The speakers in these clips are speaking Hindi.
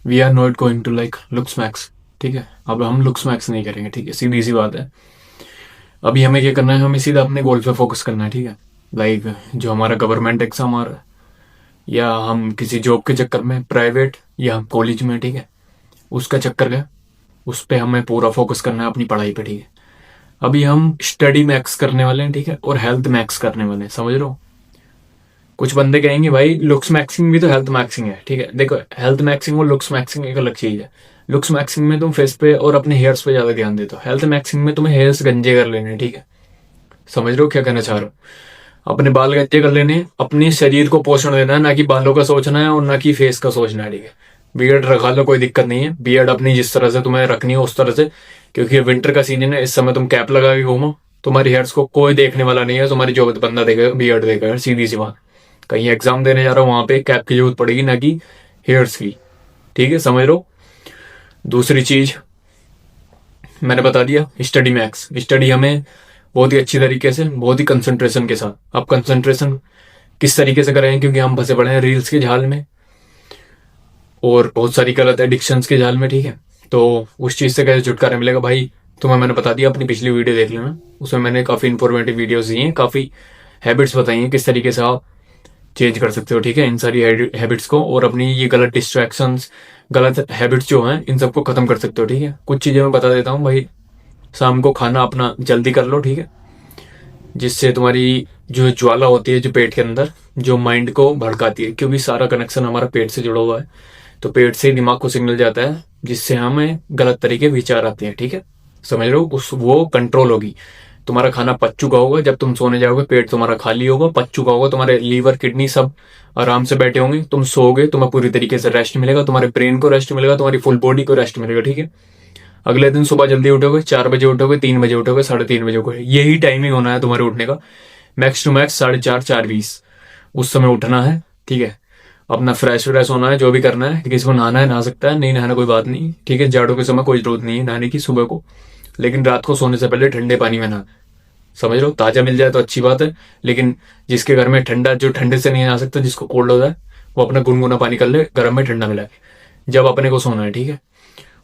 We are not going to like looks max, ठीक है। अब हम लुक्स मैक्स नहीं करेंगे, ठीक है, सीधी सी बात है। अभी हमें क्या करना है, हमें सीधा अपने गोल पे फोकस करना है, ठीक है। लाइक जो हमारा गवर्नमेंट एग्जाम आ रहा है, या हम किसी जॉब के चक्कर में प्राइवेट, या हम कॉलेज में, ठीक है, उसका चक्कर है, उस पर हमें पूरा फोकस करना है अपनी पढ़ाई पे, ठीक है। अभी हम स्टडी मैक्स करने वाले हैं, ठीक है, और हेल्थ मैक्स करने वाले हैं, समझ लो। कुछ बंदे कहेंगे भाई लुक्स मैक्सिंग भी तो हेल्थ मैक्सिंग है, ठीक है। देखो, हेल्थ मैक्सिंग और लुक्स मैक्सिंग एक अलग चीज है। लुक्स मैक्सिंग में तुम फेस पे और अपने हेयर्स पे ज्यादा ध्यान देते हो, हेल्थ मैक्सिंग में तुम्हें हेयर्स गंजे कर लेने हैं, ठीक है। समझ रहे हो क्या कहना चाह रहा हूँ? अपने बाल गंजे कर लेने, अपने शरीर को पोषण देना है, ना कि बालों का सोचना है और ना कि फेस का सोचना है, ठीक है। बियर्ड रखा लो, कोई दिक्कत नहीं है, बियर्ड अपनी जिस तरह से तुम्हें रखनी है उस तरह से, क्योंकि ये विंटर का सीजन है, इस समय तुम कैप लगा के घूमो, तुम्हारी हेयर्स को कोई देखने वाला नहीं है, तुम्हारी जो बंदा देखेगा बियर्ड देखेगा, सीधी सी बात। कहीं एग्जाम देने जा रहा हो वहां पे कैप की जरूरत पड़ेगी, ना कि हेयर्स की, ठीक है, समझ लो। दूसरी चीज मैंने बता दिया, स्टडी मैक्स। स्टडी हमें बहुत ही अच्छी तरीके से, बहुत ही कंसंट्रेशन के साथ, अब कंसंट्रेशन किस तरीके से करें, क्योंकि हम फंसे पड़े हैं रील्स के जाल में और बहुत सारी गलत एडिक्शंस के जाल में, ठीक है। तो उस चीज से कैसे छुटकारा मिलेगा भाई, तुम्हें मैंने बता दिया, अपनी पिछली वीडियो देख लेना, उसमें मैंने काफी इंफॉर्मेटिव वीडियोस दी हैं, काफी हैबिट्स बताई हैं किस तरीके से आप चेंज कर सकते हो, ठीक है, इन सारी हैबिट्स को, और अपनी ये गलत डिस्ट्रैक्शंस, गलत हैबिट्स जो हैं, इन सबको खत्म कर सकते हो, ठीक है। कुछ चीजें मैं बता देता हूँ भाई। शाम को खाना अपना जल्दी कर लो, ठीक है, जिससे तुम्हारी जो ज्वाला होती है जो पेट के अंदर, जो माइंड को भड़काती है, क्योंकि सारा कनेक्शन हमारा पेट से जुड़ा हुआ है, तो पेट से ही दिमाग को सिग्नल जाता है, जिससे हमें गलत तरीके विचार आते हैं, ठीक है। समझ लो, उस वो कंट्रोल होगी। तुम्हारा खाना पच चुका होगा, जब तुम सोने जाओगे पेट तुम्हारा खाली होगा, पच चुका होगा, तुम्हारे लीवर किडनी सब आराम से बैठे होंगे, तुम सोओगे, तुम्हें पूरी तरीके से रेस्ट मिलेगा, तुम्हारे ब्रेन को रेस्ट मिलेगा, तुम्हारी फुल बॉडी को रेस्ट मिलेगा, ठीक है। अगले दिन सुबह जल्दी उठोगे, 4 बजे उठोगे, 3 बजे उठोगे, 3:30 बजे उठोगे, यही टाइमिंग होना है तुम्हारे उठने का, मैक्स टू मैक्स 4:30, 4:20 उस समय उठना है, ठीक है। अपना फ्रेश व्रेश होना है, जो भी करना है, किसी को नहाना है नहा सकता है, नहीं नहाना कोई बात नहीं, ठीक है। जाड़ों के समय कोई जरूरत नहीं है नहाने की सुबह को, लेकिन रात को सोने से पहले ठंडे पानी में नहा, समझ लो। ताजा मिल जाए तो अच्छी बात है, लेकिन जिसके घर में ठंडा, जो ठंडे से नहीं नहा सकता, जिसको कोल्ड होता है, वो अपना गुनगुना पानी कर ले गर्म में ठंडा मिला के, जब अपने को सोना है, ठीक है।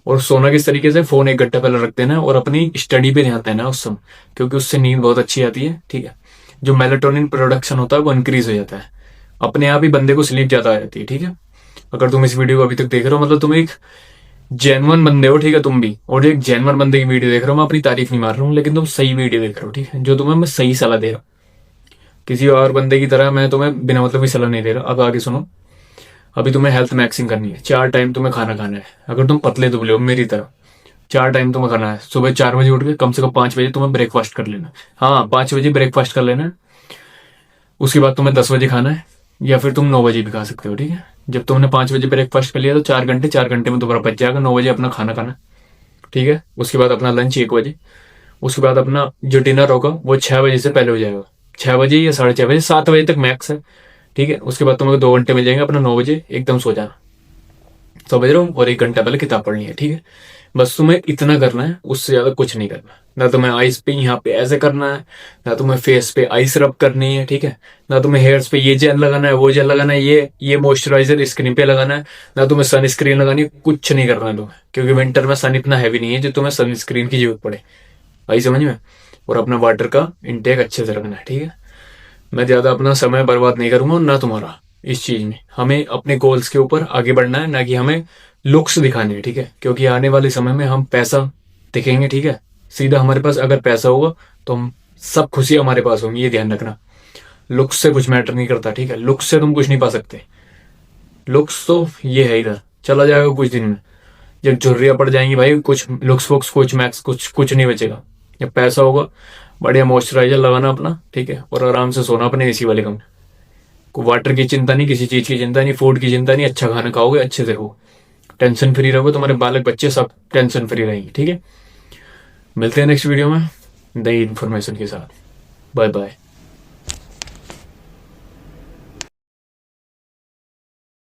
और सोना किस तरीके से, फोन 1 घंटा पहले रख देना है और अपनी स्टडी पे ध्यान देना है उस समय, क्योंकि उससे नींद बहुत अच्छी आती है, ठीक है। जो मेलाटोनिन प्रोडक्शन होता है वो इंक्रीज हो जाता है, अपने आप ही बंदे को स्लीप ज्यादा आ जाती है, ठीक है। अगर तुम इस वीडियो को अभी तक देख रहे हो, मतलब तुम एक जेन्युइन बंदे हो, ठीक है, तुम भी, और एक जेन्युइन बंदे की वीडियो देख रहे हो, मैं अपनी तारीफ नहीं मार रहा हूँ, लेकिन तुम सही वीडियो देख रहे हो, ठीक है, जो तुम्हें मैं सही सलाह दे रहा हूँ। किसी और बंदे की तरह मैं तुम्हें बिना मतलब की सलाह नहीं दे रहा। अब आगे सुनो। अभी तुम्हें हेल्थ मैक्सिंग करनी है, 4 टाइम तुम्हें खाना खाना है, अगर तुम पतले दुबले हो मेरी तरह, 4 टाइम तुम्हें खाना है। सुबह 4 बजे उठ के कम से कम 5 बजे तुम्हें ब्रेकफास्ट कर लेना है। हाँ, 5 बजे ब्रेकफास्ट कर लेना है। उसके बाद तुम्हें 10 बजे खाना है, या फिर तुम 9 बजे भी खा सकते हो, ठीक है। जब तुमने 5 बजे ब्रेकफास्ट कर लिया तो 4 घंटे, 4 घंटे में तुम्हारा बच जाएगा 9 बजे अपना खाना खाना, ठीक है। उसके बाद अपना लंच 1 बजे, उसके बाद अपना जो डिनर होगा वो 6 बजे से पहले हो जाएगा, 6 बजे या 6:30 बजे, 7 बजे तक मैक्स है, ठीक है। उसके बाद तुम्हें 2 घंटे मिल जाएंगे, अपना 9 बजे एकदम सो जाना, समझ रहे हो, और 1 घंटा पहले किताब पढ़नी है, ठीक है। बस तुम्हें इतना करना है, उससे ज्यादा कुछ नहीं करना। ना तुम्हें आइस पे यहाँ पे ऐसे करना है, ना तुम्हें फेस पे आइस रब करनी है, ठीक है। ना तुम्हें हेयर्स पे ये जेल लगाना है, वो जेल लगाना है, ये मॉइस्चराइजर स्किन पे लगाना है, ना तुम्हें सनस्क्रीन लगानी है, कुछ नहीं करना है तुम्हें, क्योंकि विंटर में सन इतना हैवी नहीं है जो तुम्हें सनस्क्रीन की जरूरत पड़े। आई समझ में। और अपना वाटर का इंटेक अच्छे से रखना है, ठीक है। मैं ज्यादा अपना समय बर्बाद नहीं करूंगा, ना तुम्हारा, इस चीज में। हमें अपने गोल्स के ऊपर आगे बढ़ना है, ना कि हमें लुक्स दिखाने हैं, ठीक है। क्योंकि आने वाले समय में हम पैसा दिखेंगे, ठीक है। सीधा हमारे पास अगर पैसा होगा तो हम सब खुशी हमारे पास होंगी, ये ध्यान रखना। लुक्स से कुछ मैटर नहीं करता, ठीक है। लुक्स से तुम कुछ नहीं पा सकते। लुक्स तो ये है, इधर चला जाएगा कुछ दिन में, जब झुर्रियां पड़ जाएंगी भाई, कुछ लुक्स वुक्स कुछ मैक्स कुछ कुछ नहीं बचेगा। जब पैसा होगा, बढ़िया मॉइस्चराइजर लगाना अपना, ठीक है, और आराम से सोना अपने एसी वाले कमरे। कोई वाटर की चिंता नहीं, किसी चीज की चिंता नहीं, फूड की चिंता नहीं, अच्छा खाना खाओगे, अच्छे से हो, टेंशन फ्री रहोगे, तुम्हारे बालक बच्चे सब टेंशन फ्री रहेंगे, ठीक है। मिलते हैं नेक्स्ट वीडियो में नई इन्फॉर्मेशन के साथ। Bye bye.